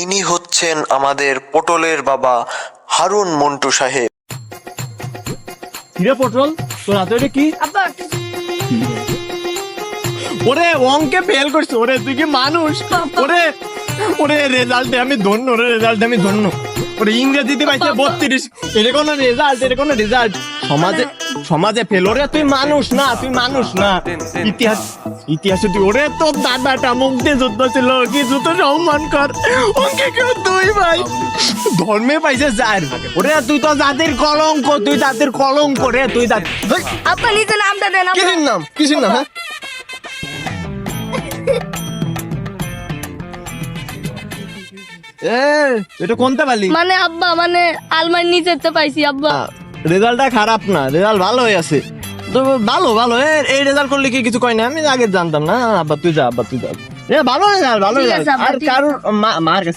ইনি হচ্ছেন আমাদের পটলের বাবা হারুন মন্টু সাহেব। কিরে পটল, তোর হাতে ওটা কি? আব্বা ওরে অঙ্কে ফেল করছিস, ওরে তুই কি মানুষ? ওরে ওরে রেজাল্টে আমি ধন্য, ওরে রেজাল্টে আমি ধন্য। ওরে ইংরেজিতে পাইছে 32, এটা কোনো রেজাল্ট? এটা কোনো রেজাল্ট? সমাজে সমাজে ফেল। ওরে তুই মানুষ না, তুই মানুষ না। ইতিহাসে তুই, ওরে তোর দাদাটা মুক্তিযুদ্ধ ছিল, কিছু তো সম্মান কর। ওকে কেউ তুই ভাই ধর্মে পাইছে যার। ওরে তুই তো জাতির কলঙ্ক, তুই জাতির কলঙ্ক রে, তুই জাতি। আব্বা নিজে নামটা দেন আব্বা। কিসের নাম, কিসের নাম? হ্যাঁ এটা কোনটা পালি? মানে আব্বা মানে আলমারি নিচে তো পাইছি আব্বা। রেজাল্টটা খারাপ না, রেজাল্ট ভালো হয়ে আছে তো। ভালো ভালো, এই রেজাল্ট করলে কি কিছু কয় না? আমি আগে জানতাম না। আব্বা তুই যা, আব্বা তুই যা। ভালো রেজাল্ট, ভালো ঠিক আছে রেজাল্ট। আব্বা, আর ঠিক কারোর মার কাছে